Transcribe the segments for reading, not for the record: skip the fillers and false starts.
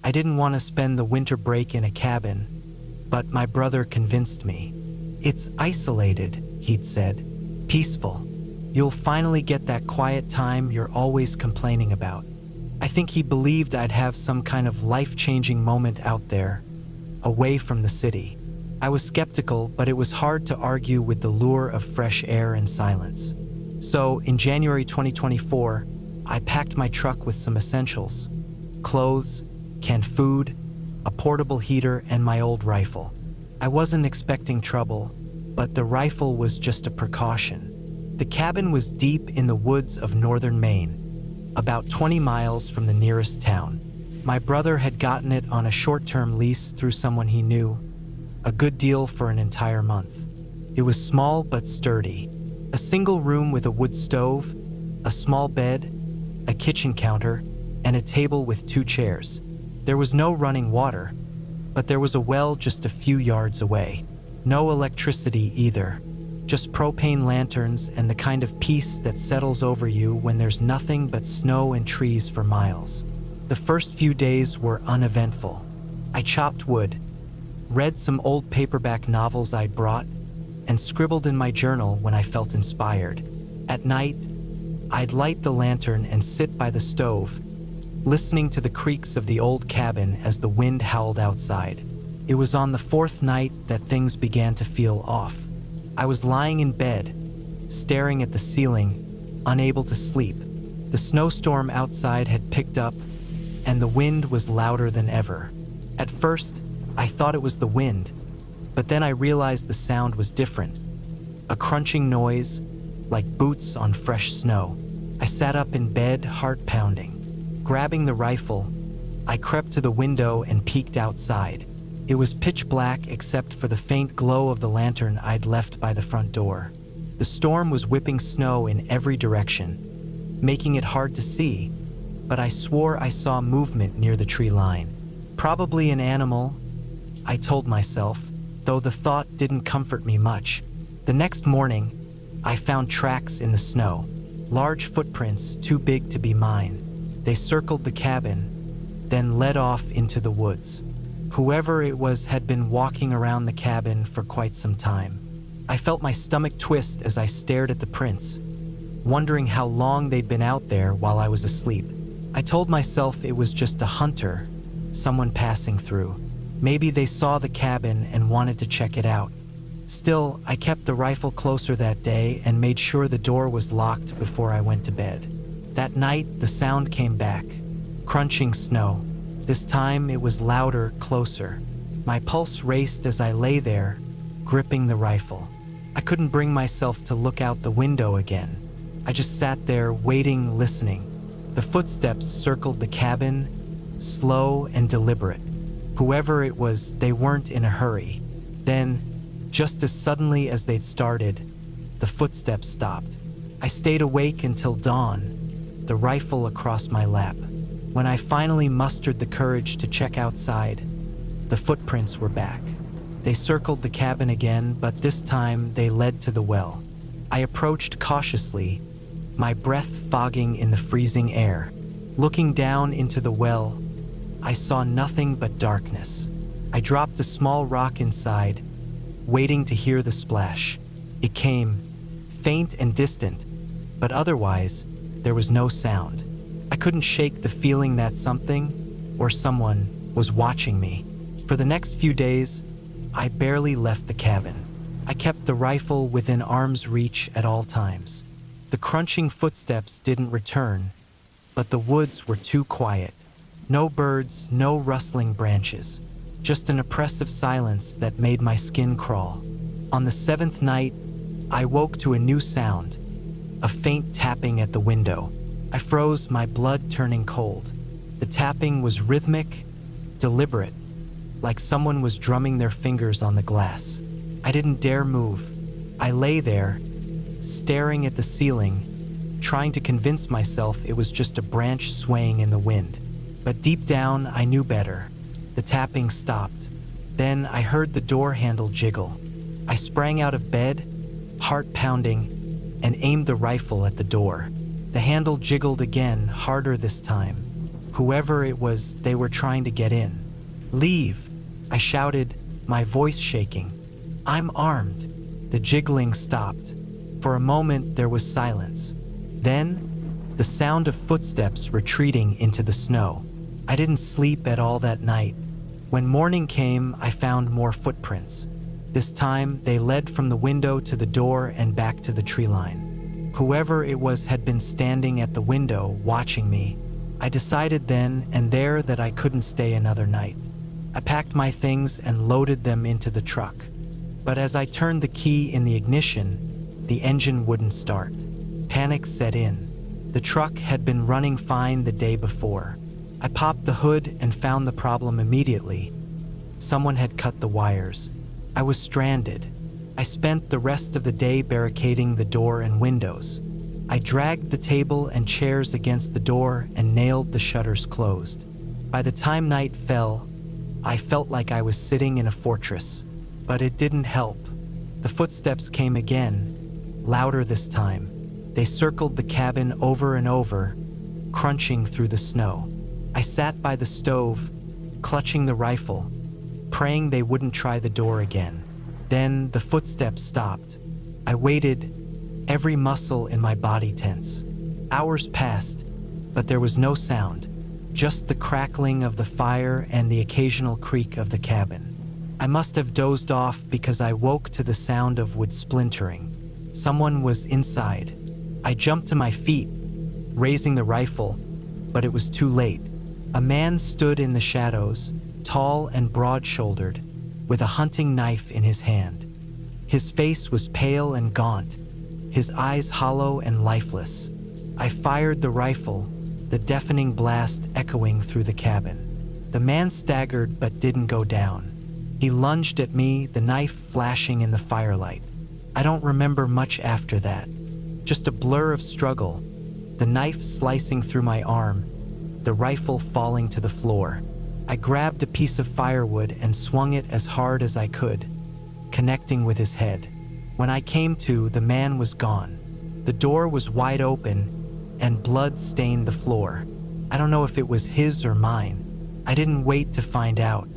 I didn't want to spend the winter break in a cabin, but my brother convinced me. "It's isolated," he'd said. "Peaceful. You'll finally get that quiet time you're always complaining about." I think he believed I'd have some kind of life-changing moment out there, away from the city. I was skeptical, but it was hard to argue with the lure of fresh air and silence. So, in January 2024, I packed my truck with some essentials: clothes, canned food, a portable heater, and my old rifle. I wasn't expecting trouble, but the rifle was just a precaution. The cabin was deep in the woods of northern Maine, about 20 miles from the nearest town. My brother had gotten it on a short-term lease through someone he knew, a good deal for an entire month. It was small but sturdy. A single room with a wood stove, a small bed, a kitchen counter, and a table with 2 chairs. There was no running water, but there was a well just a few yards away. No electricity either, just propane lanterns and the kind of peace that settles over you when there's nothing but snow and trees for miles. The first few days were uneventful. I chopped wood, read some old paperback novels I'd brought, and scribbled in my journal when I felt inspired. At night, I'd light the lantern and sit by the stove, listening to the creaks of the old cabin as the wind howled outside. It was on the 4th night that things began to feel off. I was lying in bed, staring at the ceiling, unable to sleep. The snowstorm outside had picked up, and the wind was louder than ever. At first, I thought it was the wind, but then I realized the sound was different. A crunching noise, like boots on fresh snow. I sat up in bed, heart pounding. Grabbing the rifle, I crept to the window and peeked outside. It was pitch black except for the faint glow of the lantern I'd left by the front door. The storm was whipping snow in every direction, making it hard to see, but I swore I saw movement near the tree line. Probably an animal, I told myself, though the thought didn't comfort me much. The next morning, I found tracks in the snow, large footprints too big to be mine. They circled the cabin, then led off into the woods. Whoever it was had been walking around the cabin for quite some time. I felt my stomach twist as I stared at the prints, wondering how long they'd been out there while I was asleep. I told myself it was just a hunter, someone passing through. Maybe they saw the cabin and wanted to check it out. Still, I kept the rifle closer that day and made sure the door was locked before I went to bed. That night, the sound came back, crunching snow. This time, it was louder, closer. My pulse raced as I lay there, gripping the rifle. I couldn't bring myself to look out the window again. I just sat there, waiting, listening. The footsteps circled the cabin, slow and deliberate. Whoever it was, they weren't in a hurry. Then, just as suddenly as they'd started, the footsteps stopped. I stayed awake until dawn, the rifle across my lap. When I finally mustered the courage to check outside, the footprints were back. They circled the cabin again, but this time they led to the well. I approached cautiously, my breath fogging in the freezing air. Looking down into the well, I saw nothing but darkness. I dropped a small rock inside, waiting to hear the splash. It came, faint and distant, but otherwise, there was no sound. I couldn't shake the feeling that something, or someone, was watching me. For the next few days, I barely left the cabin. I kept the rifle within arm's reach at all times. The crunching footsteps didn't return, but the woods were too quiet. No birds, no rustling branches, just an oppressive silence that made my skin crawl. On the 7th night, I woke to a new sound, a faint tapping at the window. I froze, my blood turning cold. The tapping was rhythmic, deliberate, like someone was drumming their fingers on the glass. I didn't dare move. I lay there, staring at the ceiling, trying to convince myself it was just a branch swaying in the wind. But deep down, I knew better. The tapping stopped. Then I heard the door handle jiggle. I sprang out of bed, heart pounding, and aimed the rifle at the door. The handle jiggled again, harder this time. Whoever it was, they were trying to get in. "Leave!" I shouted, my voice shaking. "I'm armed." The jiggling stopped. For a moment, there was silence. Then, the sound of footsteps retreating into the snow. I didn't sleep at all that night. When morning came, I found more footprints. This time, they led from the window to the door and back to the tree line. Whoever it was had been standing at the window, watching me. I decided then and there that I couldn't stay another night. I packed my things and loaded them into the truck. But as I turned the key in the ignition, the engine wouldn't start. Panic set in. The truck had been running fine the day before. I popped the hood and found the problem immediately. Someone had cut the wires. I was stranded. I spent the rest of the day barricading the door and windows. I dragged the table and chairs against the door and nailed the shutters closed. By the time night fell, I felt like I was sitting in a fortress. But it didn't help. The footsteps came again, louder this time. They circled the cabin over and over, crunching through the snow. I sat by the stove, clutching the rifle, praying they wouldn't try the door again. Then the footsteps stopped. I waited, every muscle in my body tense. Hours passed, but there was no sound, just the crackling of the fire and the occasional creak of the cabin. I must have dozed off because I woke to the sound of wood splintering. Someone was inside. I jumped to my feet, raising the rifle, but it was too late. A man stood in the shadows, tall and broad-shouldered, with a hunting knife in his hand. His face was pale and gaunt, his eyes hollow and lifeless. I fired the rifle, the deafening blast echoing through the cabin. The man staggered but didn't go down. He lunged at me, the knife flashing in the firelight. I don't remember much after that. Just a blur of struggle, the knife slicing through my arm, the rifle falling to the floor. I grabbed a piece of firewood and swung it as hard as I could, connecting with his head. When I came to, the man was gone. The door was wide open, and blood stained the floor. I don't know if it was his or mine. I didn't wait to find out.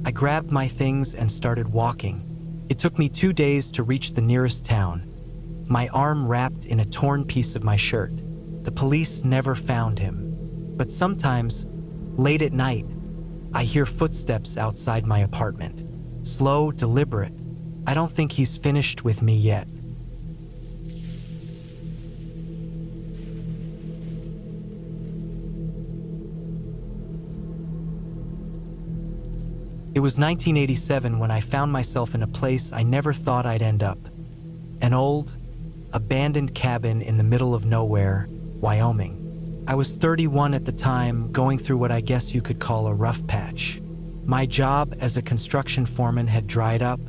I grabbed my things and started walking. It took me 2 days to reach the nearest town, my arm wrapped in a torn piece of my shirt. The police never found him. But sometimes, late at night, I hear footsteps outside my apartment. Slow, deliberate. I don't think he's finished with me yet. It was 1987 when I found myself in a place I never thought I'd end up. An old, abandoned cabin in the middle of nowhere, Wyoming. I was 31 at the time, going through what I guess you could call a rough patch. My job as a construction foreman had dried up,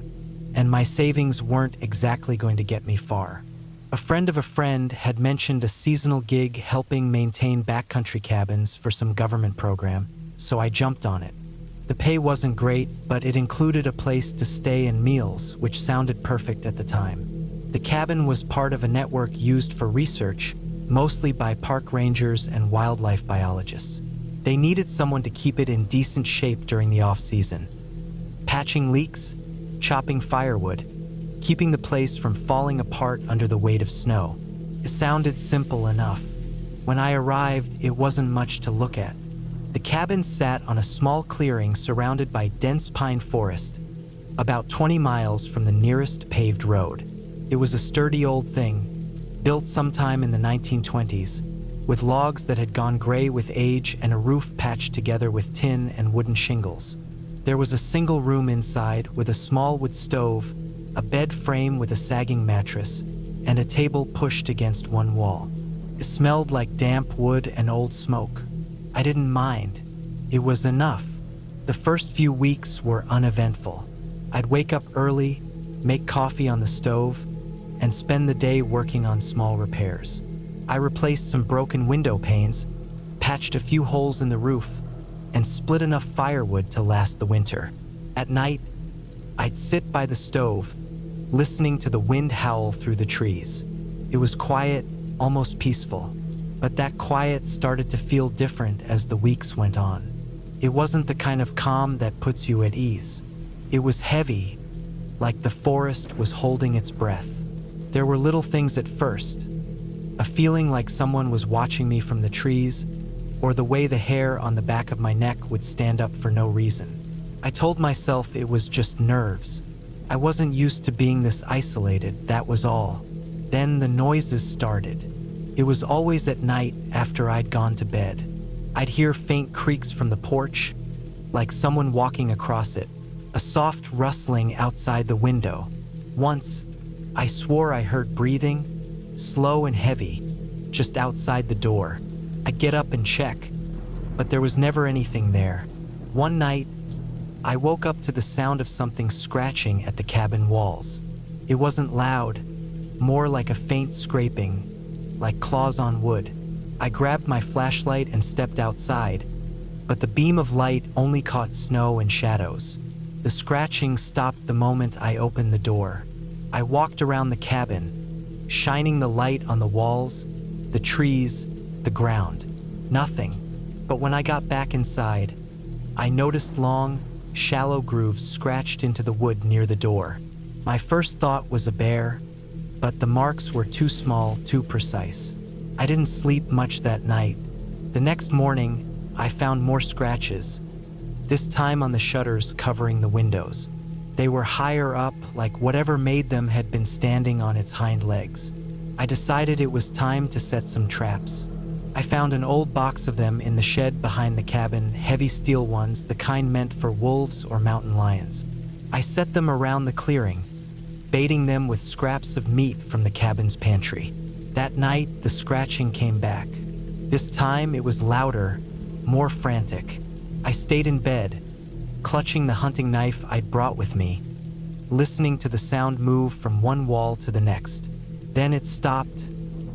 and my savings weren't exactly going to get me far. A friend of a friend had mentioned a seasonal gig helping maintain backcountry cabins for some government program, so I jumped on it. The pay wasn't great, but it included a place to stay and meals, which sounded perfect at the time. The cabin was part of a network used for research, mostly by park rangers and wildlife biologists. They needed someone to keep it in decent shape during the off-season. Patching leaks, chopping firewood, keeping the place from falling apart under the weight of snow. It sounded simple enough. When I arrived, it wasn't much to look at. The cabin sat on a small clearing surrounded by dense pine forest, about 20 miles from the nearest paved road. It was a sturdy old thing, built sometime in the 1920s, with logs that had gone gray with age and a roof patched together with tin and wooden shingles. There was a single room inside with a small wood stove, a bed frame with a sagging mattress, and a table pushed against one wall. It smelled like damp wood and old smoke. I didn't mind. It was enough. The first few weeks were uneventful. I'd wake up early, make coffee on the stove, and spend the day working on small repairs. I replaced some broken window panes, patched a few holes in the roof, and split enough firewood to last the winter. At night, I'd sit by the stove, listening to the wind howl through the trees. It was quiet, almost peaceful, But that quiet started to feel different as the weeks went on. It wasn't the kind of calm that puts you at ease. It was heavy, like the forest was holding its breath. There were little things at first, a feeling like someone was watching me from the trees, or the way the hair on the back of my neck would stand up for no reason. I told myself it was just nerves. I wasn't used to being this isolated, that was all. Then the noises started. It was always at night after I'd gone to bed. I'd hear faint creaks from the porch, like someone walking across it, a soft rustling outside the window. Once, I swore I heard breathing, slow and heavy, just outside the door. I'd get up and check, but there was never anything there. One night, I woke up to the sound of something scratching at the cabin walls. It wasn't loud, more like a faint scraping, like claws on wood. I grabbed my flashlight and stepped outside, but the beam of light only caught snow and shadows. The scratching stopped the moment I opened the door. I walked around the cabin, shining the light on the walls, the trees, the ground. Nothing. But when I got back inside, I noticed long, shallow grooves scratched into the wood near the door. My first thought was a bear, but the marks were too small, too precise. I didn't sleep much that night. The next morning, I found more scratches, this time on the shutters covering the windows. They were higher up, like whatever made them had been standing on its hind legs. I decided it was time to set some traps. I found an old box of them in the shed behind the cabin, heavy steel ones, the kind meant for wolves or mountain lions. I set them around the clearing, baiting them with scraps of meat from the cabin's pantry. That night, the scratching came back. This time, it was louder, more frantic. I stayed in bed, clutching the hunting knife I'd brought with me, listening to the sound move from one wall to the next. Then it stopped,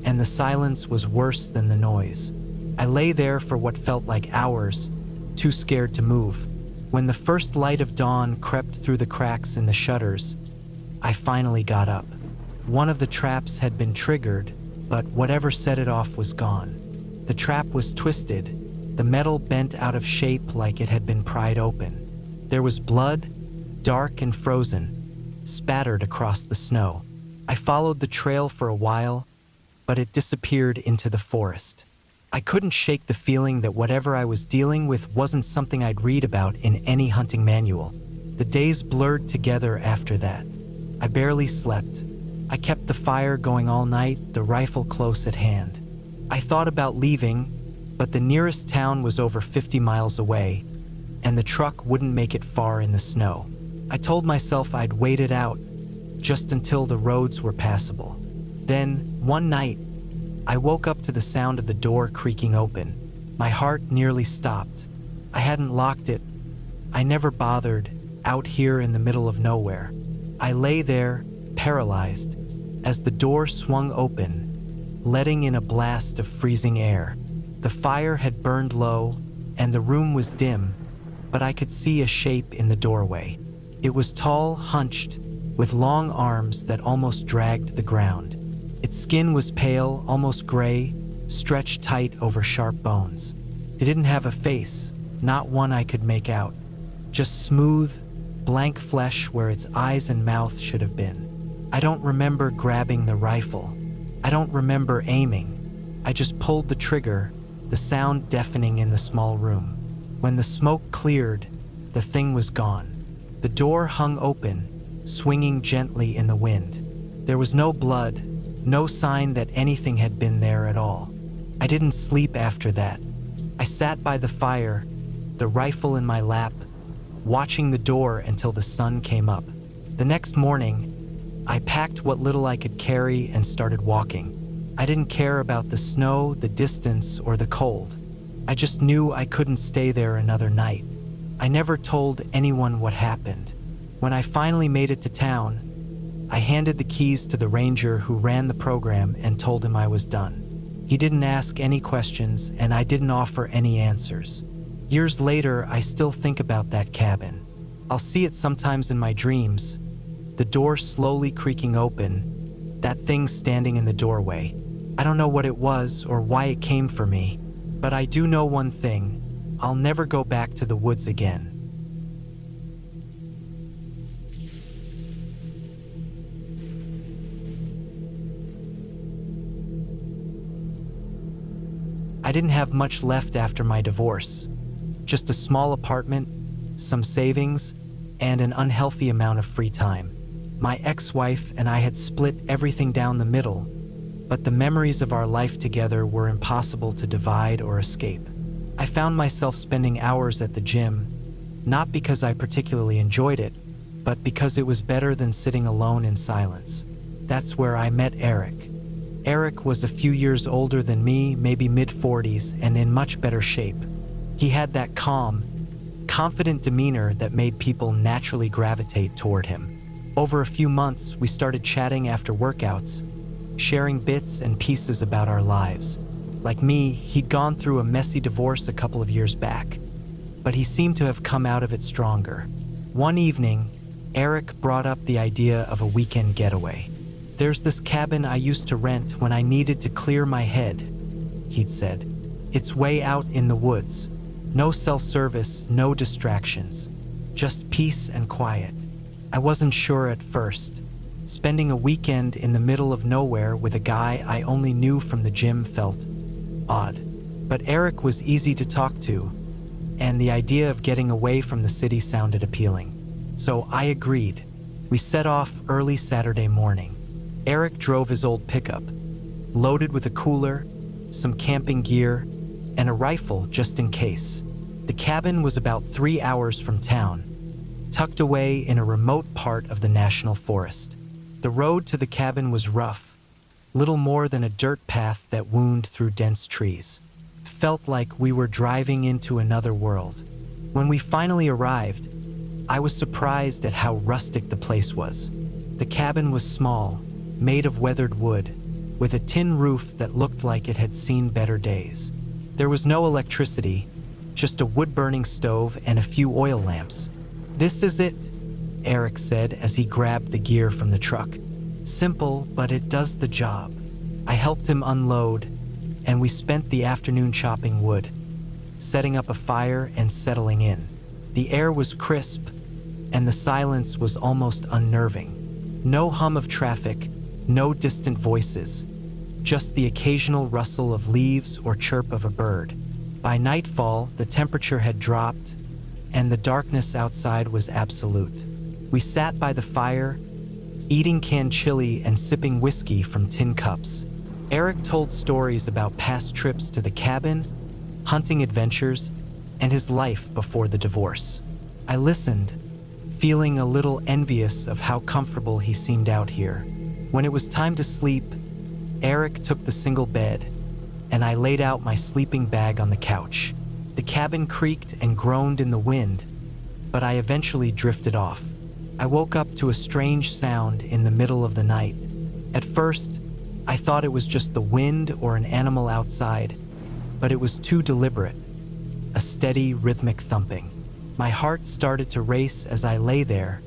and the silence was worse than the noise. I lay there for what felt like hours, too scared to move. When the first light of dawn crept through the cracks in the shutters, I finally got up. One of the traps had been triggered, but whatever set it off was gone. The trap was twisted, the metal bent out of shape like it had been pried open. There was blood, dark and frozen, spattered across the snow. I followed the trail for a while, but it disappeared into the forest. I couldn't shake the feeling that whatever I was dealing with wasn't something I'd read about in any hunting manual. The days blurred together after that. I barely slept. I kept the fire going all night, the rifle close at hand. I thought about leaving, but the nearest town was over 50 miles away, and the truck wouldn't make it far in the snow. I told myself I'd wait it out, just until the roads were passable. Then, one night, I woke up to the sound of the door creaking open. My heart nearly stopped. I hadn't locked it. I never bothered, out here in the middle of nowhere. I lay there, paralyzed, as the door swung open, letting in a blast of freezing air. The fire had burned low, and the room was dim, but I could see a shape in the doorway. It was tall, hunched, with long arms that almost dragged the ground. Its skin was pale, almost gray, stretched tight over sharp bones. It didn't have a face, not one I could make out. Just smooth, blank flesh where its eyes and mouth should have been. I don't remember grabbing the rifle. I don't remember aiming. I just pulled the trigger, the sound deafening in the small room. When the smoke cleared, the thing was gone. The door hung open, swinging gently in the wind. There was no blood, no sign that anything had been there at all. I didn't sleep after that. I sat by the fire, the rifle in my lap, watching the door until the sun came up. The next morning, I packed what little I could carry and started walking. I didn't care about the snow, the distance, or the cold. I just knew I couldn't stay there another night. I never told anyone what happened. When I finally made it to town, I handed the keys to the ranger who ran the program and told him I was done. He didn't ask any questions, and I didn't offer any answers. Years later, I still think about that cabin. I'll see it sometimes in my dreams, the door slowly creaking open, that thing standing in the doorway. I don't know what it was or why it came for me, but I do know one thing: I'll never go back to the woods again. I didn't have much left after my divorce. Just a small apartment, some savings, and an unhealthy amount of free time. My ex-wife and I had split everything down the middle, but the memories of our life together were impossible to divide or escape. I found myself spending hours at the gym, not because I particularly enjoyed it, but because it was better than sitting alone in silence. That's where I met Eric. Eric was a few years older than me, maybe mid-40s, and in much better shape. He had that calm, confident demeanor that made people naturally gravitate toward him. Over a few months, we started chatting after workouts, sharing bits and pieces about our lives. Like me, he'd gone through a messy divorce a couple of years back, but he seemed to have come out of it stronger. One evening, Eric brought up the idea of a weekend getaway. "There's this cabin I used to rent when I needed to clear my head," he'd said. "It's way out in the woods. No cell service, no distractions. Just peace and quiet." I wasn't sure at first. Spending a weekend in the middle of nowhere with a guy I only knew from the gym felt odd. But Eric was easy to talk to, and the idea of getting away from the city sounded appealing. So I agreed. We set off early Saturday morning. Eric drove his old pickup, loaded with a cooler, some camping gear, and a rifle just in case. The cabin was about 3 hours from town, tucked away in a remote part of the national forest. The road to the cabin was rough, little more than a dirt path that wound through dense trees. It felt like we were driving into another world. When we finally arrived, I was surprised at how rustic the place was. The cabin was small, made of weathered wood, with a tin roof that looked like it had seen better days. There was no electricity, just a wood-burning stove and a few oil lamps. "This is it," Eric said as he grabbed the gear from the truck. "Simple, but it does the job." I helped him unload, and we spent the afternoon chopping wood, setting up a fire and settling in. The air was crisp, and the silence was almost unnerving. No hum of traffic, no distant voices, just the occasional rustle of leaves or chirp of a bird. By nightfall, the temperature had dropped, and the darkness outside was absolute. We sat by the fire, eating canned chili and sipping whiskey from tin cups. Eric told stories about past trips to the cabin, hunting adventures, and his life before the divorce. I listened, feeling a little envious of how comfortable he seemed out here. When it was time to sleep, Eric took the single bed, and I laid out my sleeping bag on the couch. The cabin creaked and groaned in the wind, but I eventually drifted off. I woke up to a strange sound in the middle of the night. At first, I thought it was just the wind or an animal outside, but it was too deliberate. A steady, rhythmic thumping. My heart started to race as I lay there,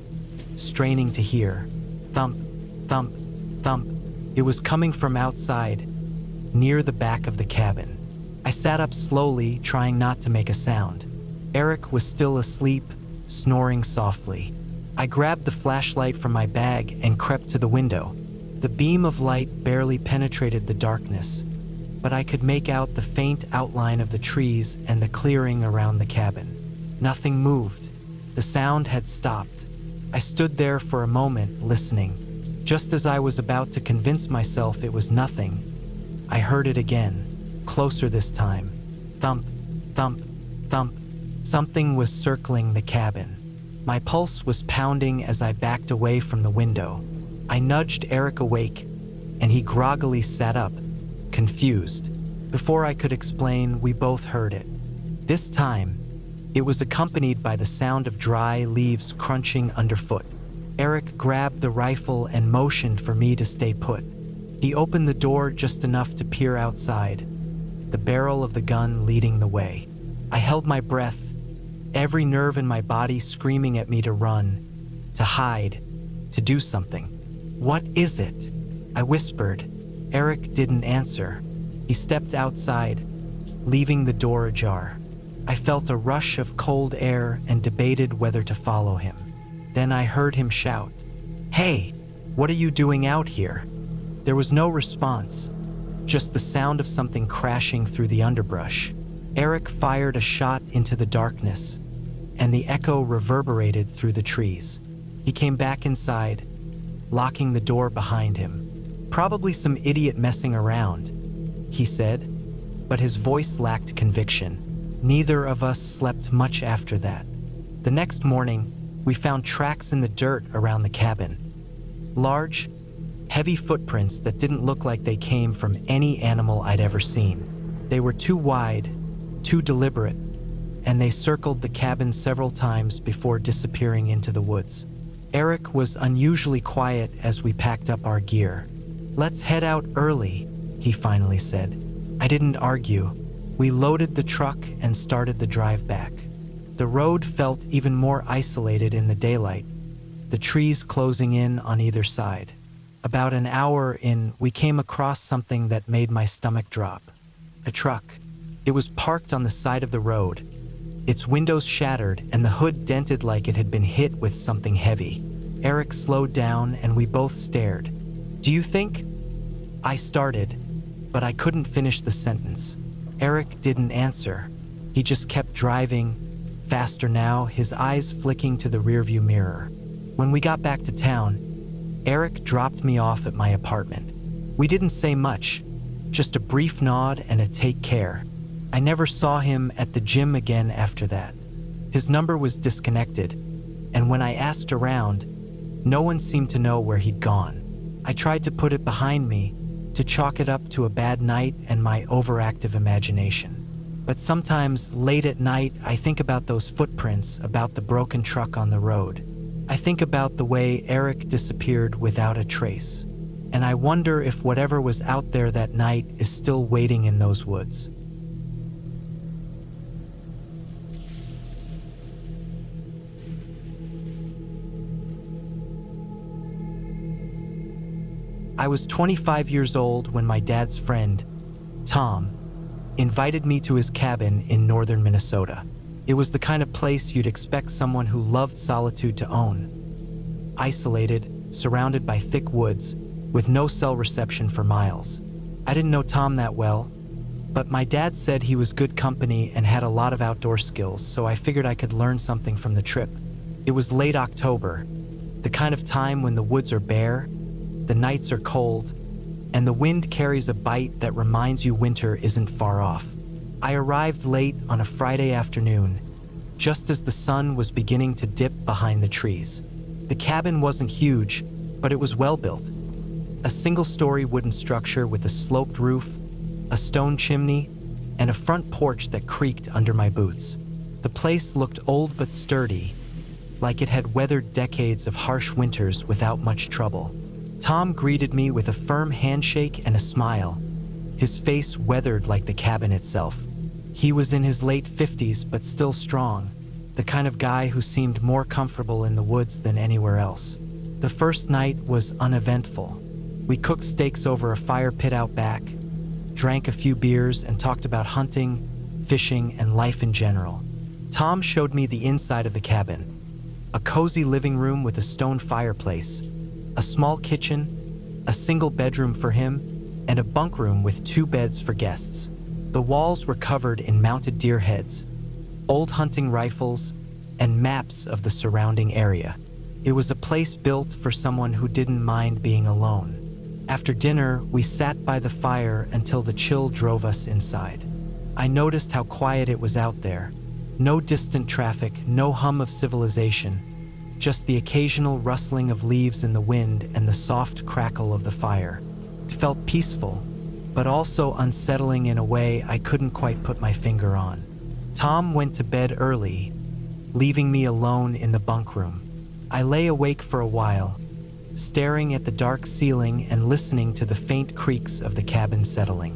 straining to hear. Thump, thump, thump. It was coming from outside, near the back of the cabin. I sat up slowly, trying not to make a sound. Eric was still asleep, snoring softly. I grabbed the flashlight from my bag and crept to the window. The beam of light barely penetrated the darkness, but I could make out the faint outline of the trees and the clearing around the cabin. Nothing moved. The sound had stopped. I stood there for a moment, listening. Just as I was about to convince myself it was nothing, I heard it again, closer this time. Thump, thump, thump. Something was circling the cabin. My pulse was pounding as I backed away from the window. I nudged Eric awake, and he groggily sat up, confused. Before I could explain, we both heard it. This time, it was accompanied by the sound of dry leaves crunching underfoot. Eric grabbed the rifle and motioned for me to stay put. He opened the door just enough to peer outside, the barrel of the gun leading the way. I held my breath, every nerve in my body screaming at me to run, to hide, to do something. "What is it?" I whispered. Eric didn't answer. He stepped outside, leaving the door ajar. I felt a rush of cold air and debated whether to follow him. Then I heard him shout, "Hey, what are you doing out here?" There was no response, just the sound of something crashing through the underbrush. Eric fired a shot into the darkness, and the echo reverberated through the trees. He came back inside, locking the door behind him. "Probably some idiot messing around," he said, but his voice lacked conviction. Neither of us slept much after that. The next morning, we found tracks in the dirt around the cabin. Large, heavy footprints that didn't look like they came from any animal I'd ever seen. They were too wide, too deliberate, and they circled the cabin several times before disappearing into the woods. Eric was unusually quiet as we packed up our gear. "Let's head out early," he finally said. I didn't argue. We loaded the truck and started the drive back. The road felt even more isolated in the daylight, the trees closing in on either side. About an hour in, we came across something that made my stomach drop. A truck. It was parked on the side of the road, its windows shattered and the hood dented like it had been hit with something heavy. Eric slowed down and we both stared. "Do you think?" I started, but I couldn't finish the sentence. Eric didn't answer. He just kept driving, faster now, his eyes flicking to the rearview mirror. When we got back to town, Eric dropped me off at my apartment. We didn't say much, just a brief nod and a take care. I never saw him at the gym again after that. His number was disconnected, and when I asked around, no one seemed to know where he'd gone. I tried to put it behind me, to chalk it up to a bad night and my overactive imagination. But sometimes, late at night, I think about those footprints, about the broken truck on the road. I think about the way Eric disappeared without a trace. And I wonder if whatever was out there that night is still waiting in those woods. I was 25 years old when my dad's friend, Tom, invited me to his cabin in northern Minnesota. It was the kind of place you'd expect someone who loved solitude to own. Isolated, surrounded by thick woods, with no cell reception for miles. I didn't know Tom that well, but my dad said he was good company and had a lot of outdoor skills, so I figured I could learn something from the trip. It was late October, the kind of time when the woods are bare, the nights are cold, and the wind carries a bite that reminds you winter isn't far off. I arrived late on a Friday afternoon, just as the sun was beginning to dip behind the trees. The cabin wasn't huge, but it was well built. A single-story wooden structure with a sloped roof, a stone chimney, and a front porch that creaked under my boots. The place looked old but sturdy, like it had weathered decades of harsh winters without much trouble. Tom greeted me with a firm handshake and a smile, his face weathered like the cabin itself. He was in his late 50s but still strong, the kind of guy who seemed more comfortable in the woods than anywhere else. The first night was uneventful. We cooked steaks over a fire pit out back, drank a few beers, and talked about hunting, fishing, and life in general. Tom showed me the inside of the cabin, a cozy living room with a stone fireplace, a small kitchen, a single bedroom for him, and a bunk room with 2 beds for guests. The walls were covered in mounted deer heads, old hunting rifles, and maps of the surrounding area. It was a place built for someone who didn't mind being alone. After dinner, we sat by the fire until the chill drove us inside. I noticed how quiet it was out there. No distant traffic, no hum of civilization, just the occasional rustling of leaves in the wind and the soft crackle of the fire. It felt peaceful, but also unsettling in a way I couldn't quite put my finger on. Tom went to bed early, leaving me alone in the bunk room. I lay awake for a while, staring at the dark ceiling and listening to the faint creaks of the cabin settling.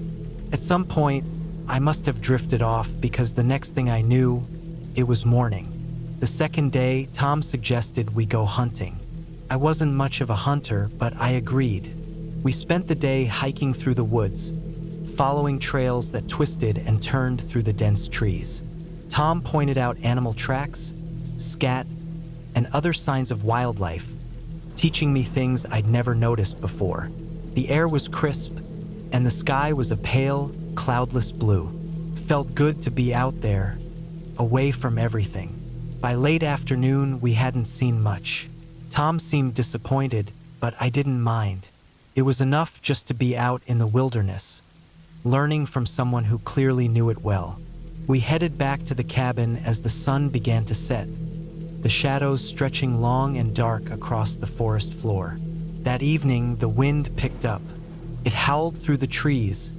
At some point, I must have drifted off because the next thing I knew, it was morning. The second day, Tom suggested we go hunting. I wasn't much of a hunter, but I agreed. We spent the day hiking through the woods, following trails that twisted and turned through the dense trees. Tom pointed out animal tracks, scat, and other signs of wildlife, teaching me things I'd never noticed before. The air was crisp, and the sky was a pale, cloudless blue. It felt good to be out there, away from everything. By late afternoon, we hadn't seen much. Tom seemed disappointed, but I didn't mind. It was enough just to be out in the wilderness, learning from someone who clearly knew it well. We headed back to the cabin as the sun began to set, the shadows stretching long and dark across the forest floor. That evening, the wind picked up. It howled through the trees,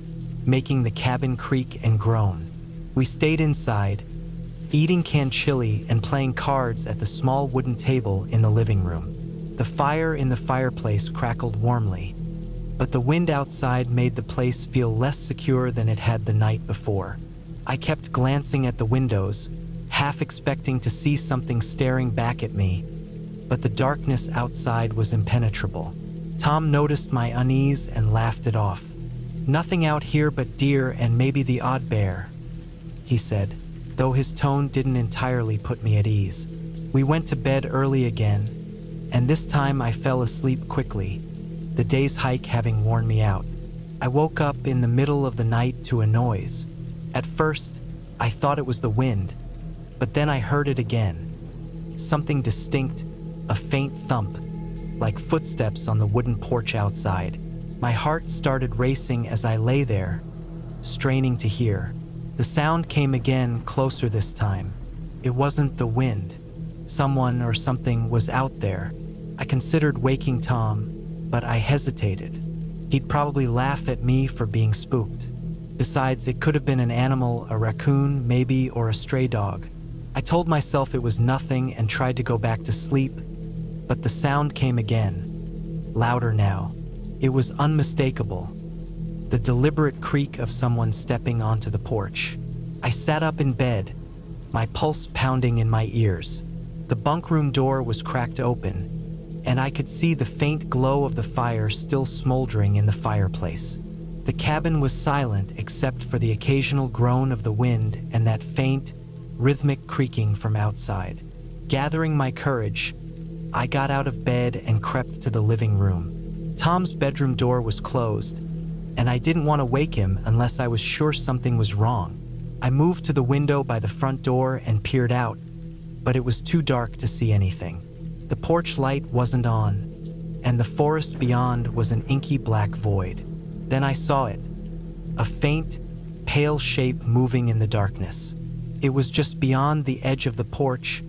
making the cabin creak and groan. We stayed inside, eating canned chili and playing cards at the small wooden table in the living room. The fire in the fireplace crackled warmly, but the wind outside made the place feel less secure than it had the night before. I kept glancing at the windows, half expecting to see something staring back at me, but the darkness outside was impenetrable. Tom noticed my unease and laughed it off. "Nothing out here but deer and maybe the odd bear," he said, though his tone didn't entirely put me at ease. We went to bed early again, and this time I fell asleep quickly, the day's hike having worn me out. I woke up in the middle of the night to a noise. At first, I thought it was the wind, but then I heard it again. Something distinct, a faint thump, like footsteps on the wooden porch outside. My heart started racing as I lay there, straining to hear. The sound came again, closer this time. It wasn't the wind. Someone or something was out there. I considered waking Tom, but I hesitated. He'd probably laugh at me for being spooked. Besides, it could have been an animal, a raccoon, maybe, or a stray dog. I told myself it was nothing and tried to go back to sleep, but the sound came again, louder now. It was unmistakable, the deliberate creak of someone stepping onto the porch. I sat up in bed, my pulse pounding in my ears. The bunk room door was cracked open, and I could see the faint glow of the fire still smoldering in the fireplace. The cabin was silent except for the occasional groan of the wind and that faint, rhythmic creaking from outside. Gathering my courage, I got out of bed and crept to the living room. Tom's bedroom door was closed, and I didn't want to wake him unless I was sure something was wrong. I moved to the window by the front door and peered out, but it was too dark to see anything. The porch light wasn't on, and the forest beyond was an inky black void. Then I saw it, a faint, pale shape moving in the darkness. It was just beyond the edge of the porch,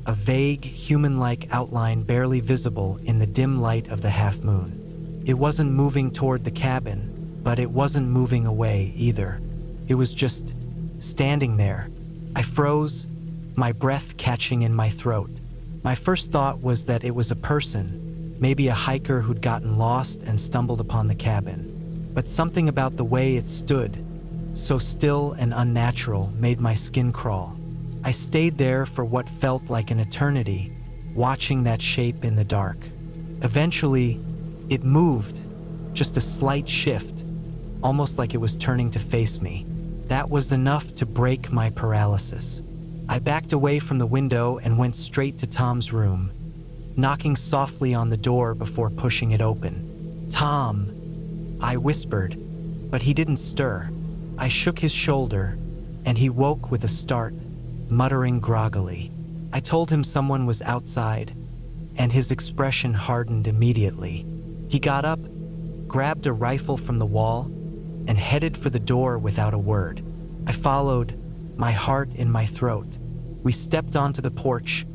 a vague, human-like outline barely visible in the dim light of the half-moon. It wasn't moving toward the cabin, but it wasn't moving away either. It was just standing there. I froze, my breath catching in my throat. My first thought was that it was a person, maybe a hiker who'd gotten lost and stumbled upon the cabin. But something about the way it stood, so still and unnatural, made my skin crawl. I stayed there for what felt like an eternity, watching that shape in the dark. Eventually, it moved, just a slight shift, almost like it was turning to face me. That was enough to break my paralysis. I backed away from the window and went straight to Tom's room, knocking softly on the door before pushing it open. "Tom," I whispered, but he didn't stir. I shook his shoulder, and he woke with a start, muttering groggily. I told him someone was outside, and his expression hardened immediately. He got up, grabbed a rifle from the wall, and headed for the door without a word. I followed, my heart in my throat. We stepped onto the porch,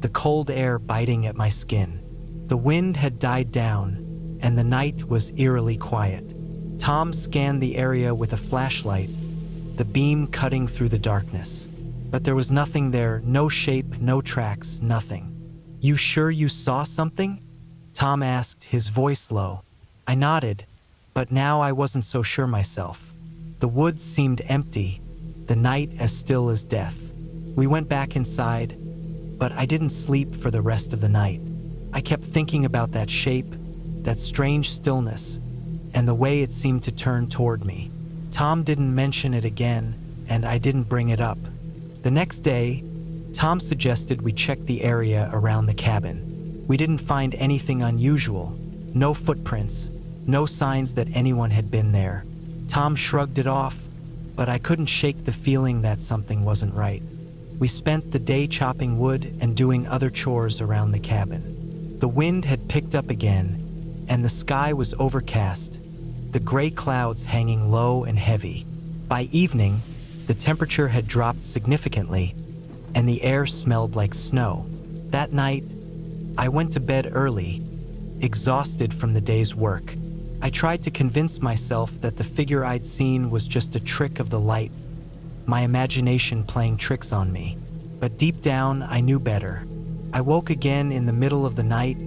the cold air biting at my skin. The wind had died down, and the night was eerily quiet. Tom scanned the area with a flashlight, the beam cutting through the darkness. But there was nothing there, no shape, no tracks, nothing. "You sure you saw something?" Tom asked, his voice low. I nodded, but now I wasn't so sure myself. The woods seemed empty, the night as still as death. We went back inside, but I didn't sleep for the rest of the night. I kept thinking about that shape, that strange stillness, and the way it seemed to turn toward me. Tom didn't mention it again, and I didn't bring it up. The next day, Tom suggested we check the area around the cabin. We didn't find anything unusual, no footprints, no signs that anyone had been there. Tom shrugged it off, but I couldn't shake the feeling that something wasn't right. We spent the day chopping wood and doing other chores around the cabin. The wind had picked up again, and the sky was overcast, the gray clouds hanging low and heavy. By evening, the temperature had dropped significantly, and the air smelled like snow. That night, I went to bed early, exhausted from the day's work. I tried to convince myself that the figure I'd seen was just a trick of the light, my imagination playing tricks on me. But deep down, I knew better. I woke again in the middle of the night,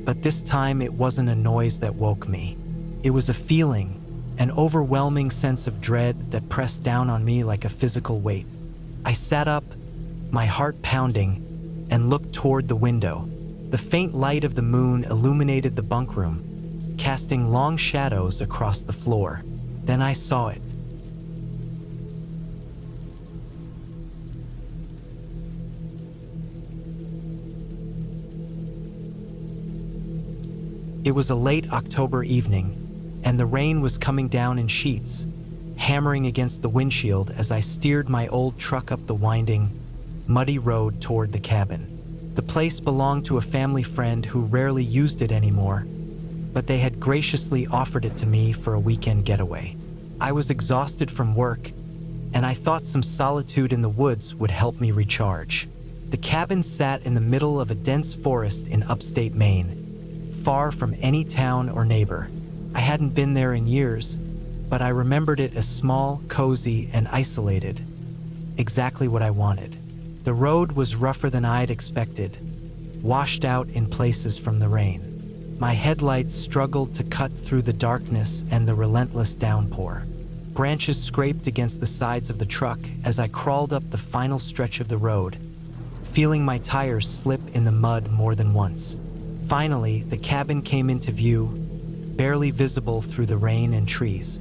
but this time it wasn't a noise that woke me. It was a feeling, an overwhelming sense of dread that pressed down on me like a physical weight. I sat up, my heart pounding, and looked toward the window. The faint light of the moon illuminated the bunk room, casting long shadows across the floor. Then I saw it. It was a late October evening, and the rain was coming down in sheets, hammering against the windshield as I steered my old truck up the winding, muddy road toward the cabin. The place belonged to a family friend who rarely used it anymore, but they had graciously offered it to me for a weekend getaway. I was exhausted from work, and I thought some solitude in the woods would help me recharge. The cabin sat in the middle of a dense forest in upstate Maine, far from any town or neighbor. I hadn't been there in years, but I remembered it as small, cozy, and isolated. Exactly what I wanted. The road was rougher than I'd expected, washed out in places from the rain. My headlights struggled to cut through the darkness and the relentless downpour. Branches scraped against the sides of the truck as I crawled up the final stretch of the road, feeling my tires slip in the mud more than once. Finally, the cabin came into view, barely visible through the rain and trees.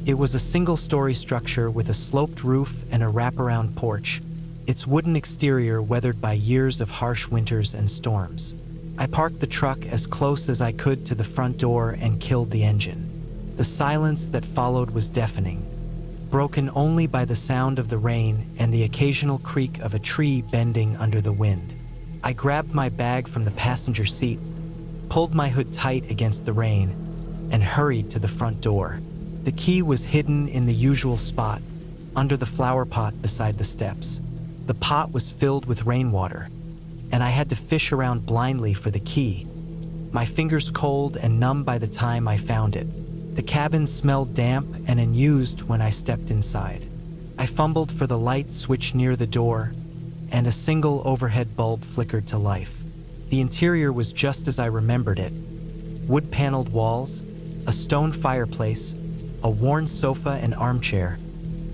It was a single-story structure with a sloped roof and a wraparound porch, its wooden exterior weathered by years of harsh winters and storms. I parked the truck as close as I could to the front door and killed the engine. The silence that followed was deafening, broken only by the sound of the rain and the occasional creak of a tree bending under the wind. I grabbed my bag from the passenger seat, pulled my hood tight against the rain, and hurried to the front door. The key was hidden in the usual spot, under the flower pot beside the steps. The pot was filled with rainwater, and I had to fish around blindly for the key, my fingers cold and numb by the time I found it. The cabin smelled damp and unused when I stepped inside. I fumbled for the light switch near the door, and a single overhead bulb flickered to life. The interior was just as I remembered it. Wood-paneled walls, a stone fireplace, a worn sofa and armchair,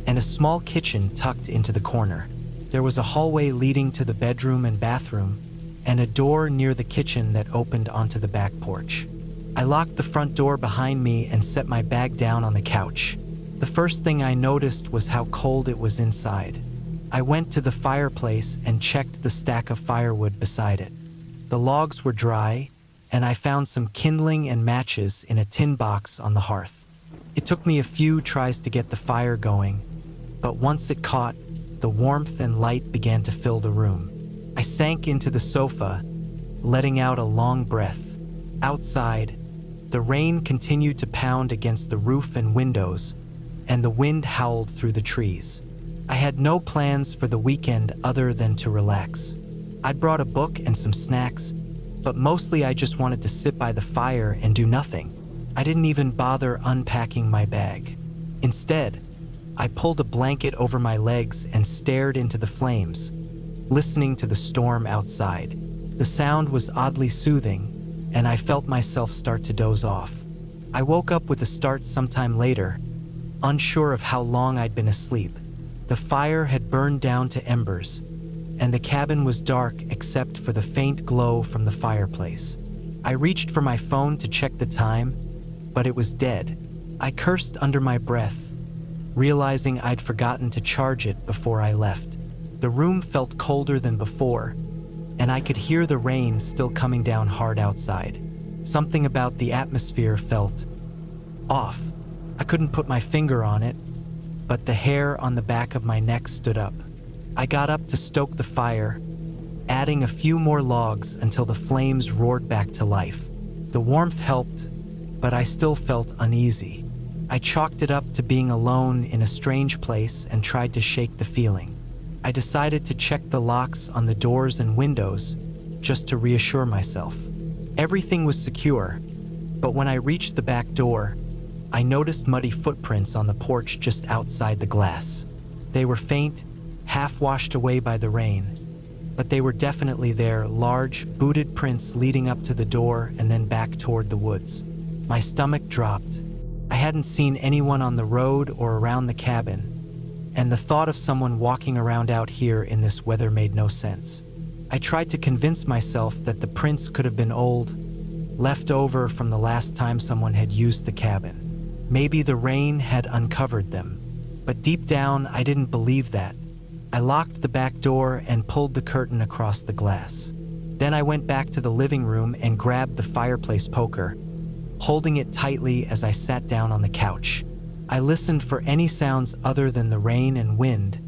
and a small kitchen tucked into the corner. There was a hallway leading to the bedroom and bathroom, and a door near the kitchen that opened onto the back porch. I locked the front door behind me and set my bag down on the couch. The first thing I noticed was how cold it was inside. I went to the fireplace and checked the stack of firewood beside it. The logs were dry, and I found some kindling and matches in a tin box on the hearth. It took me a few tries to get the fire going, but once it caught, the warmth and light began to fill the room. I sank into the sofa, letting out a long breath. Outside, the rain continued to pound against the roof and windows, and the wind howled through the trees. I had no plans for the weekend other than to relax. I'd brought a book and some snacks, but mostly I just wanted to sit by the fire and do nothing. I didn't even bother unpacking my bag. Instead, I pulled a blanket over my legs and stared into the flames, listening to the storm outside. The sound was oddly soothing, and I felt myself start to doze off. I woke up with a start sometime later, unsure of how long I'd been asleep. The fire had burned down to embers, and the cabin was dark except for the faint glow from the fireplace. I reached for my phone to check the time, but it was dead. I cursed under my breath, realizing I'd forgotten to charge it before I left. The room felt colder than before, and I could hear the rain still coming down hard outside. Something about the atmosphere felt off. I couldn't put my finger on it, but the hair on the back of my neck stood up. I got up to stoke the fire, adding a few more logs until the flames roared back to life. The warmth helped, but I still felt uneasy. I chalked it up to being alone in a strange place and tried to shake the feeling. I decided to check the locks on the doors and windows just to reassure myself. Everything was secure, but when I reached the back door, I noticed muddy footprints on the porch just outside the glass. They were faint, half washed away by the rain, but they were definitely there, large, booted prints leading up to the door and then back toward the woods. My stomach dropped. I hadn't seen anyone on the road or around the cabin, and the thought of someone walking around out here in this weather made no sense. I tried to convince myself that the prints could have been old, left over from the last time someone had used the cabin. Maybe the rain had uncovered them, but deep down I didn't believe that. I locked the back door and pulled the curtain across the glass. Then I went back to the living room and grabbed the fireplace poker, holding it tightly as I sat down on the couch. I listened for any sounds other than the rain and wind,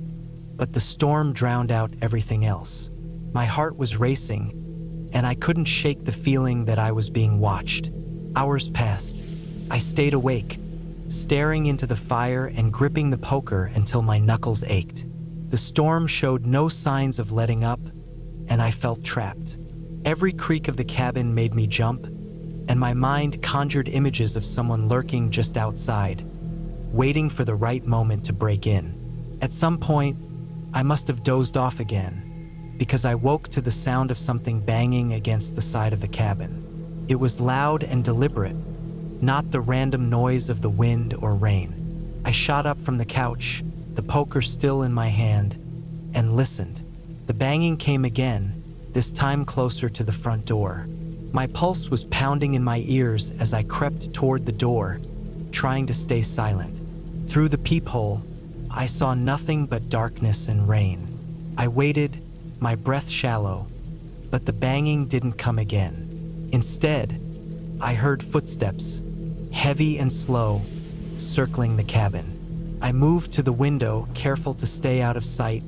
but the storm drowned out everything else. My heart was racing, and I couldn't shake the feeling that I was being watched. Hours passed. I stayed awake, staring into the fire and gripping the poker until my knuckles ached. The storm showed no signs of letting up, and I felt trapped. Every creak of the cabin made me jump, and my mind conjured images of someone lurking just outside, waiting for the right moment to break in. At some point, I must have dozed off again, because I woke to the sound of something banging against the side of the cabin. It was loud and deliberate, not the random noise of the wind or rain. I shot up from the couch, the poker still in my hand, and listened. The banging came again, this time closer to the front door. My pulse was pounding in my ears as I crept toward the door, trying to stay silent. Through the peephole, I saw nothing but darkness and rain. I waited, my breath shallow, but the banging didn't come again. Instead, I heard footsteps, heavy and slow, circling the cabin. I moved to the window, careful to stay out of sight,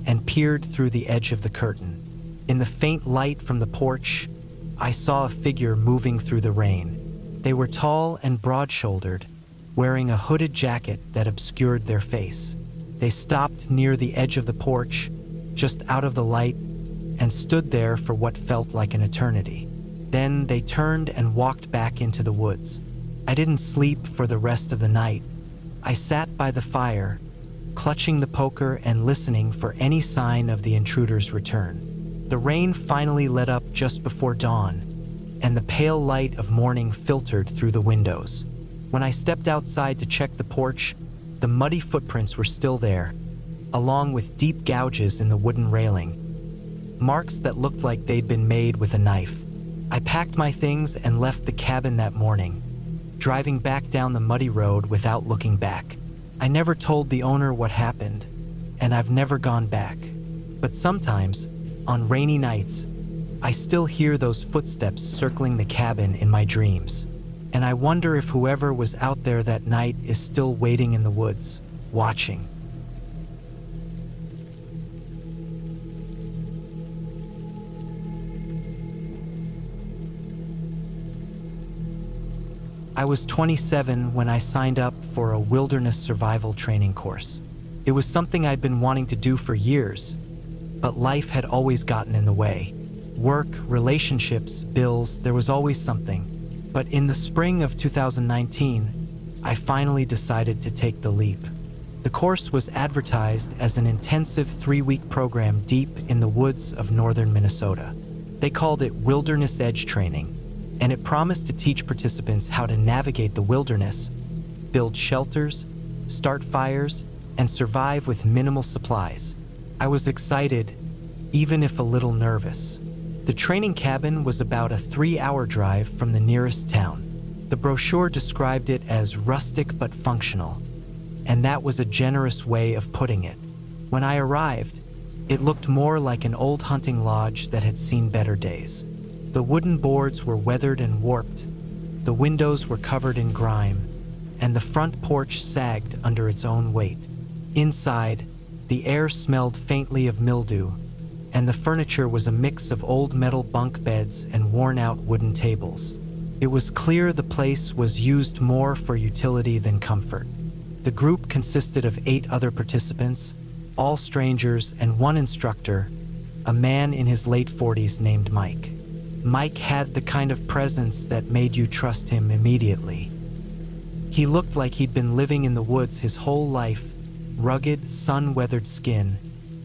and peered through the edge of the curtain. In the faint light from the porch, I saw a figure moving through the rain. They were tall and broad-shouldered, wearing a hooded jacket that obscured their face. They stopped near the edge of the porch, just out of the light, and stood there for what felt like an eternity. Then they turned and walked back into the woods. I didn't sleep for the rest of the night. I sat by the fire, clutching the poker and listening for any sign of the intruder's return. The rain finally let up just before dawn, and the pale light of morning filtered through the windows. When I stepped outside to check the porch, the muddy footprints were still there, along with deep gouges in the wooden railing, marks that looked like they'd been made with a knife. I packed my things and left the cabin that morning, driving back down the muddy road without looking back. I never told the owner what happened, and I've never gone back. But sometimes, on rainy nights, I still hear those footsteps circling the cabin in my dreams. And I wonder if whoever was out there that night is still waiting in the woods, watching. I was 27 when I signed up for a wilderness survival training course. It was something I'd been wanting to do for years, but life had always gotten in the way. Work, relationships, bills, there was always something. But in the spring of 2019, I finally decided to take the leap. The course was advertised as an intensive 3-week program deep in the woods of northern Minnesota. They called it Wilderness Edge Training, and it promised to teach participants how to navigate the wilderness, build shelters, start fires, and survive with minimal supplies. I was excited, even if a little nervous. The training cabin was about a 3-hour drive from the nearest town. The brochure described it as rustic but functional, and that was a generous way of putting it. When I arrived, it looked more like an old hunting lodge that had seen better days. The wooden boards were weathered and warped, the windows were covered in grime, and the front porch sagged under its own weight. Inside, the air smelled faintly of mildew, and the furniture was a mix of old metal bunk beds and worn-out wooden tables. It was clear the place was used more for utility than comfort. The group consisted of 8 other participants, all strangers, and one instructor, a man in his late 40s named Mike. Mike had the kind of presence that made you trust him immediately. He looked like he'd been living in the woods his whole life, rugged, sun-weathered skin,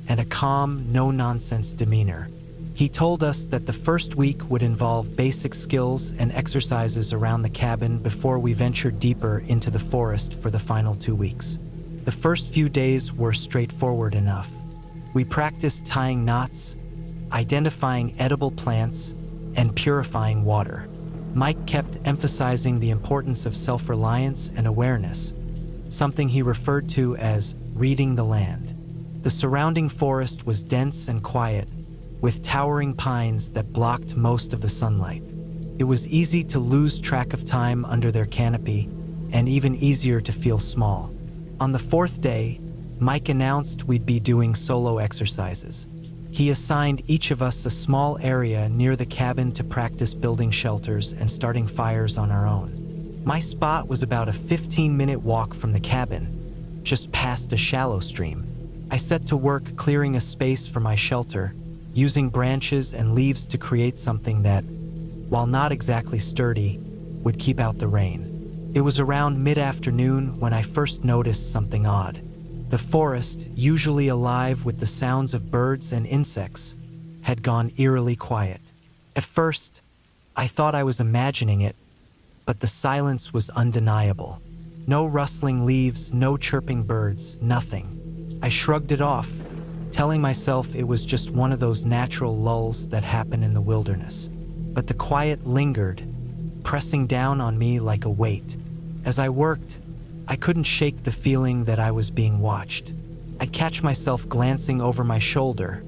and a calm, no-nonsense demeanor. He told us that the first week would involve basic skills and exercises around the cabin before we ventured deeper into the forest for the final 2 weeks. The first few days were straightforward enough. We practiced tying knots, identifying edible plants, and purifying water. Mike kept emphasizing the importance of self-reliance and awareness, something he referred to as reading the land. The surrounding forest was dense and quiet, with towering pines that blocked most of the sunlight. It was easy to lose track of time under their canopy, and even easier to feel small. On the 4th day, Mike announced we'd be doing solo exercises. He assigned each of us a small area near the cabin to practice building shelters and starting fires on our own. My spot was about a 15-minute walk from the cabin, just past a shallow stream. I set to work clearing a space for my shelter, using branches and leaves to create something that, while not exactly sturdy, would keep out the rain. It was around mid-afternoon when I first noticed something odd. The forest, usually alive with the sounds of birds and insects, had gone eerily quiet. At first, I thought I was imagining it, but the silence was undeniable. No rustling leaves, no chirping birds, nothing. I shrugged it off, telling myself it was just one of those natural lulls that happen in the wilderness. But the quiet lingered, pressing down on me like a weight. As I worked, I couldn't shake the feeling that I was being watched. I'd catch myself glancing over my shoulder,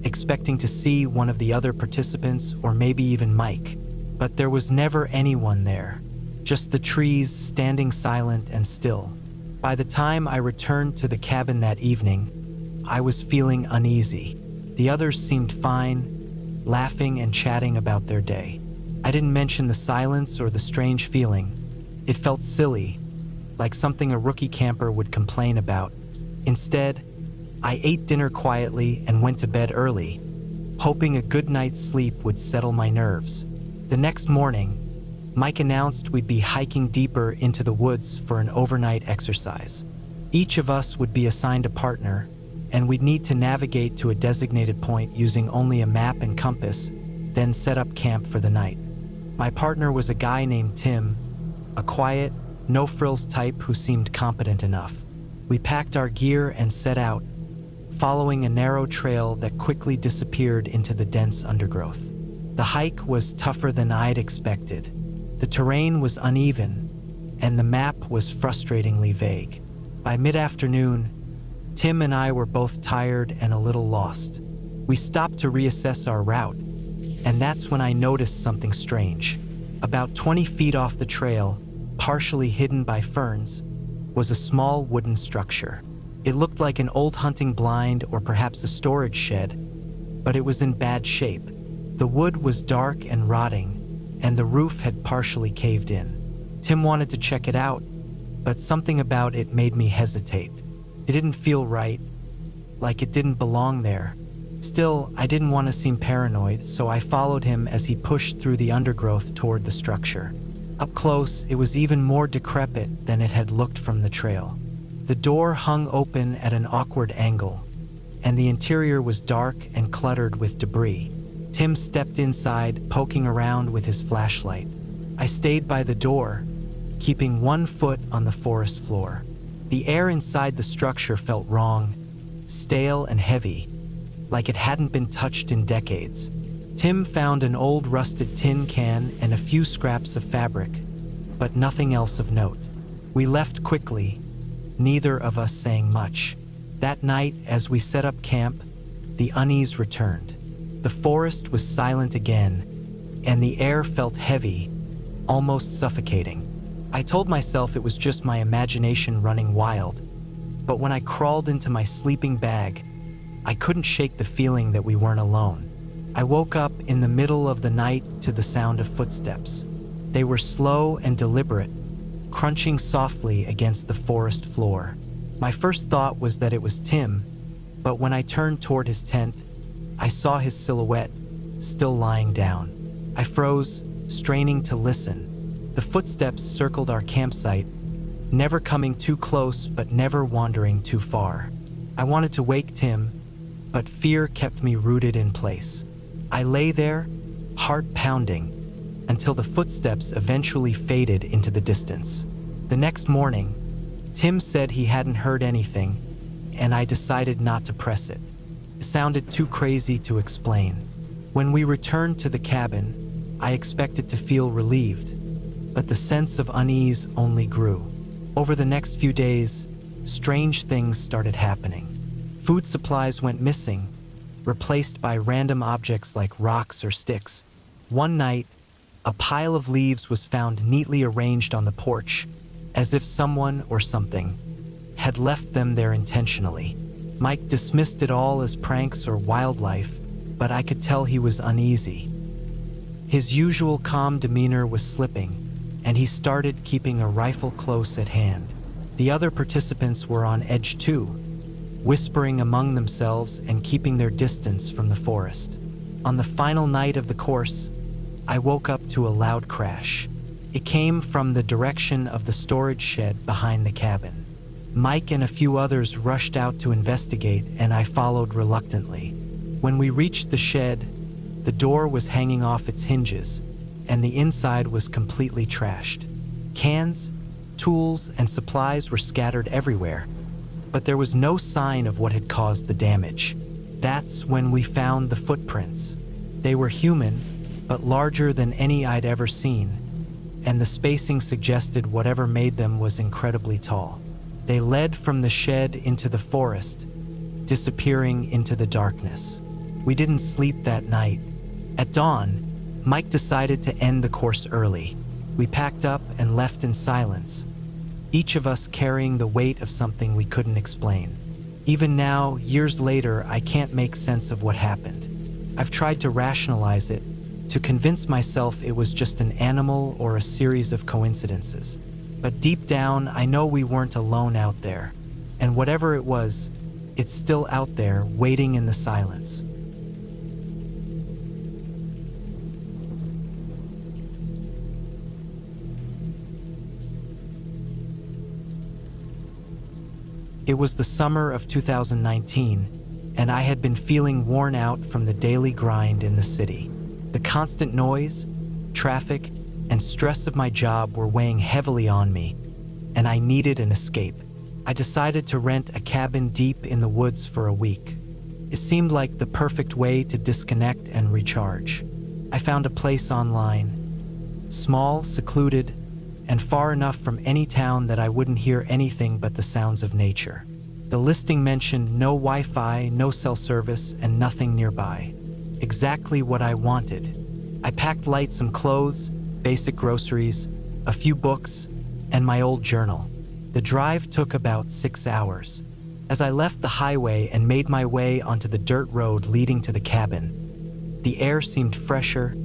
expecting to see one of the other participants or maybe even Mike. But there was never anyone there, just the trees standing silent and still. By the time I returned to the cabin that evening, I was feeling uneasy. The others seemed fine, laughing and chatting about their day. I didn't mention the silence or the strange feeling. It felt silly, like something a rookie camper would complain about. Instead, I ate dinner quietly and went to bed early, hoping a good night's sleep would settle my nerves. The next morning, Mike announced we'd be hiking deeper into the woods for an overnight exercise. Each of us would be assigned a partner, and we'd need to navigate to a designated point using only a map and compass, then set up camp for the night. My partner was a guy named Tim, a quiet, no-frills type who seemed competent enough. We packed our gear and set out, following a narrow trail that quickly disappeared into the dense undergrowth. The hike was tougher than I'd expected. The terrain was uneven, and the map was frustratingly vague. By mid-afternoon, Tim and I were both tired and a little lost. We stopped to reassess our route, and that's when I noticed something strange. About 20 feet off the trail, partially hidden by ferns, was a small wooden structure. It looked like an old hunting blind or perhaps a storage shed, but it was in bad shape. The wood was dark and rotting, and the roof had partially caved in. Tim wanted to check it out, but something about it made me hesitate. It didn't feel right, like it didn't belong there. Still, I didn't want to seem paranoid, so I followed him as he pushed through the undergrowth toward the structure. Up close, it was even more decrepit than it had looked from the trail. The door hung open at an awkward angle, and the interior was dark and cluttered with debris. Tim stepped inside, poking around with his flashlight. I stayed by the door, keeping one foot on the forest floor. The air inside the structure felt wrong, stale and heavy, like it hadn't been touched in decades. Tim found an old rusted tin can and a few scraps of fabric, but nothing else of note. We left quickly, neither of us saying much. That night, as we set up camp, the unease returned. The forest was silent again, and the air felt heavy, almost suffocating. I told myself it was just my imagination running wild, but when I crawled into my sleeping bag, I couldn't shake the feeling that we weren't alone. I woke up in the middle of the night to the sound of footsteps. They were slow and deliberate, crunching softly against the forest floor. My first thought was that it was Tim, but when I turned toward his tent, I saw his silhouette, still lying down. I froze, straining to listen. The footsteps circled our campsite, never coming too close but never wandering too far. I wanted to wake Tim, but fear kept me rooted in place. I lay there, heart pounding, until the footsteps eventually faded into the distance. The next morning, Tim said he hadn't heard anything, and I decided not to press it. It sounded too crazy to explain. When we returned to the cabin, I expected to feel relieved, but the sense of unease only grew. Over the next few days, strange things started happening. Food supplies went missing, replaced by random objects like rocks or sticks. One night, a pile of leaves was found neatly arranged on the porch, as if someone or something had left them there intentionally. Mike dismissed it all as pranks or wildlife, but I could tell he was uneasy. His usual calm demeanor was slipping, and he started keeping a rifle close at hand. The other participants were on edge too, whispering among themselves and keeping their distance from the forest. On the final night of the course, I woke up to a loud crash. It came from the direction of the storage shed behind the cabin. Mike and a few others rushed out to investigate, and I followed reluctantly. When we reached the shed, the door was hanging off its hinges, and the inside was completely trashed. Cans, tools, and supplies were scattered everywhere, but there was no sign of what had caused the damage. That's when we found the footprints. They were human, but larger than any I'd ever seen, and the spacing suggested whatever made them was incredibly tall. They led from the shed into the forest, disappearing into the darkness. We didn't sleep that night. At dawn, Mike decided to end the course early. We packed up and left in silence, each of us carrying the weight of something we couldn't explain. Even now, years later, I can't make sense of what happened. I've tried to rationalize it, to convince myself it was just an animal or a series of coincidences. But deep down, I know we weren't alone out there, and whatever it was, it's still out there, waiting in the silence. It was the summer of 2019, and I had been feeling worn out from the daily grind in the city. The constant noise, traffic, and stress of my job were weighing heavily on me, and I needed an escape. I decided to rent a cabin deep in the woods for a week. It seemed like the perfect way to disconnect and recharge. I found a place online, small, secluded, and far enough from any town that I wouldn't hear anything but the sounds of nature. The listing mentioned no Wi-Fi, no cell service, and nothing nearby. Exactly what I wanted. I packed light, some clothes, basic groceries, a few books, and my old journal. The drive took about 6 hours. As I left the highway and made my way onto the dirt road leading to the cabin, the air seemed fresher,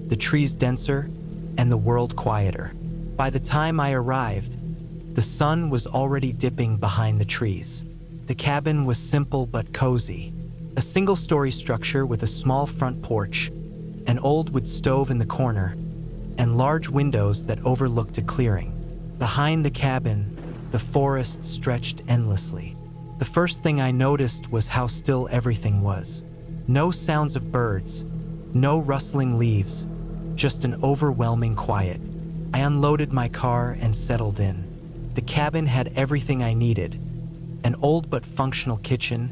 the trees denser, and the world quieter. By the time I arrived, the sun was already dipping behind the trees. The cabin was simple but cozy. A single-story structure with a small front porch, an old wood stove in the corner, and large windows that overlooked a clearing. Behind the cabin, the forest stretched endlessly. The first thing I noticed was how still everything was. No sounds of birds, no rustling leaves, just an overwhelming quiet. I unloaded my car and settled in. The cabin had everything I needed: an old but functional kitchen,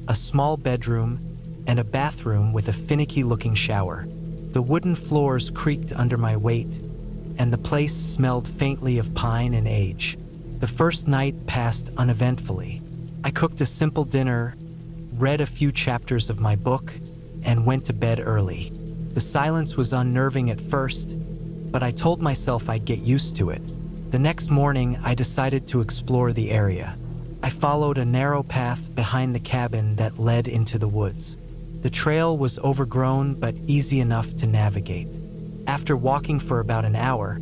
a small bedroom, and a bathroom with a finicky-looking shower. The wooden floors creaked under my weight, and the place smelled faintly of pine and age. The first night passed uneventfully. I cooked a simple dinner, read a few chapters of my book, and went to bed early. The silence was unnerving at first, but I told myself I'd get used to it. The next morning, I decided to explore the area. I followed a narrow path behind the cabin that led into the woods. The trail was overgrown but easy enough to navigate. After walking for about an hour,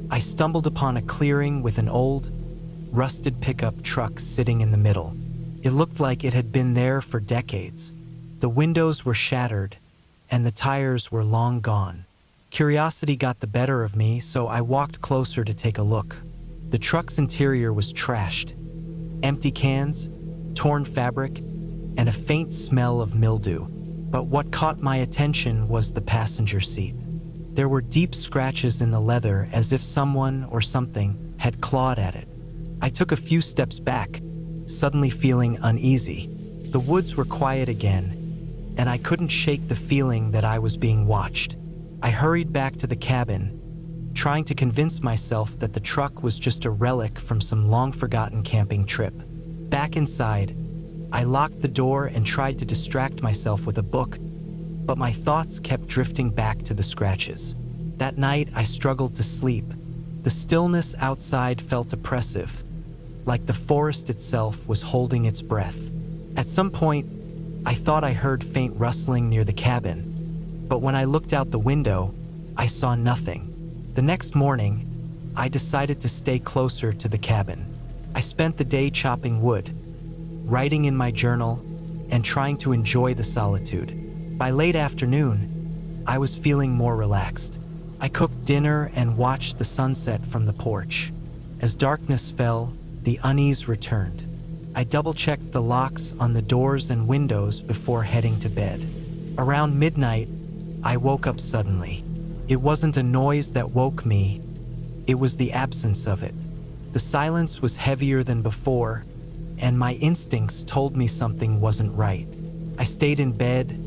I stumbled upon a clearing with an old, rusted pickup truck sitting in the middle. It looked like it had been there for decades. The windows were shattered, and the tires were long gone. Curiosity got the better of me, so I walked closer to take a look. The truck's interior was trashed. Empty cans, torn fabric, and a faint smell of mildew. But what caught my attention was the passenger seat. There were deep scratches in the leather as if someone or something had clawed at it. I took a few steps back, suddenly feeling uneasy. The woods were quiet again, and I couldn't shake the feeling that I was being watched. I hurried back to the cabin, trying to convince myself that the truck was just a relic from some long-forgotten camping trip. Back inside, I locked the door and tried to distract myself with a book, but my thoughts kept drifting back to the scratches. That night, I struggled to sleep. The stillness outside felt oppressive, like the forest itself was holding its breath. At some point, I thought I heard faint rustling near the cabin, but when I looked out the window, I saw nothing. The next morning, I decided to stay closer to the cabin. I spent the day chopping wood, writing in my journal, and trying to enjoy the solitude. By late afternoon, I was feeling more relaxed. I cooked dinner and watched the sunset from the porch. As darkness fell, the unease returned. I double-checked the locks on the doors and windows before heading to bed. Around midnight, I woke up suddenly. It wasn't a noise that woke me, it was the absence of it. The silence was heavier than before, and my instincts told me something wasn't right. I stayed in bed,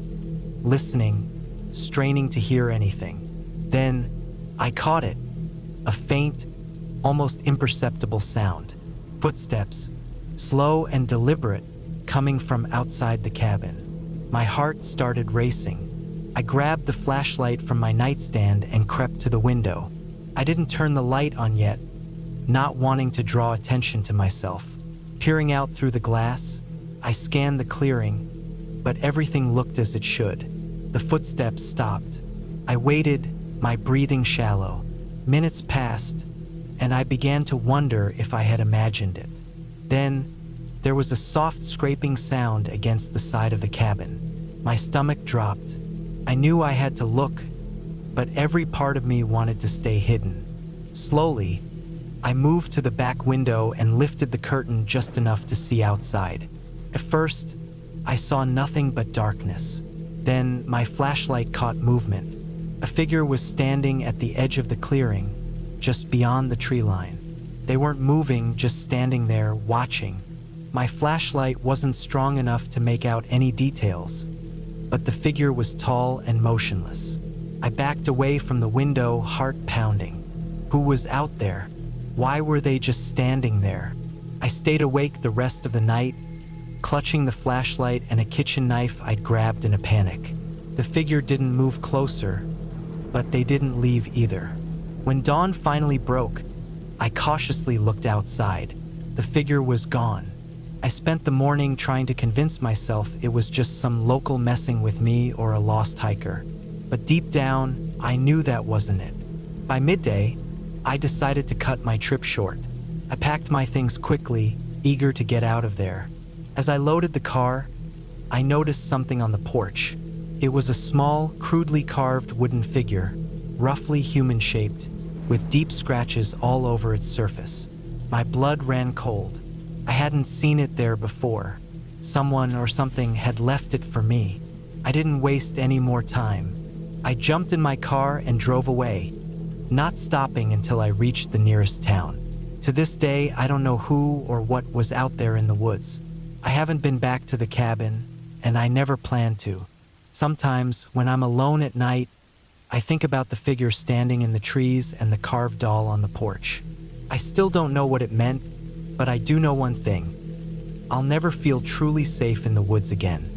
listening, straining to hear anything. Then, I caught it, a faint, almost imperceptible sound. Footsteps, slow and deliberate, coming from outside the cabin. My heart started racing. I grabbed the flashlight from my nightstand and crept to the window. I didn't turn the light on yet, not wanting to draw attention to myself. Peering out through the glass, I scanned the clearing, but everything looked as it should. The footsteps stopped. I waited, my breathing shallow. Minutes passed, and I began to wonder if I had imagined it. Then, there was a soft scraping sound against the side of the cabin. My stomach dropped. I knew I had to look, but every part of me wanted to stay hidden. Slowly, I moved to the back window and lifted the curtain just enough to see outside. At first, I saw nothing but darkness. Then my flashlight caught movement. A figure was standing at the edge of the clearing, just beyond the tree line. They weren't moving, just standing there, watching. My flashlight wasn't strong enough to make out any details, but the figure was tall and motionless. I backed away from the window, heart pounding. Who was out there? Why were they just standing there? I stayed awake the rest of the night, clutching the flashlight and a kitchen knife I'd grabbed in a panic. The figure didn't move closer, but they didn't leave either. When dawn finally broke, I cautiously looked outside. The figure was gone. I spent the morning trying to convince myself it was just some local messing with me or a lost hiker. But deep down, I knew that wasn't it. By midday, I decided to cut my trip short. I packed my things quickly, eager to get out of there. As I loaded the car, I noticed something on the porch. It was a small, crudely carved wooden figure, roughly human-shaped, with deep scratches all over its surface. My blood ran cold. I hadn't seen it there before. Someone or something had left it for me. I didn't waste any more time. I jumped in my car and drove away, not stopping until I reached the nearest town. To this day, I don't know who or what was out there in the woods. I haven't been back to the cabin, and I never plan to. Sometimes, when I'm alone at night, I think about the figure standing in the trees and the carved doll on the porch. I still don't know what it meant, but I do know one thing. I'll never feel truly safe in the woods again.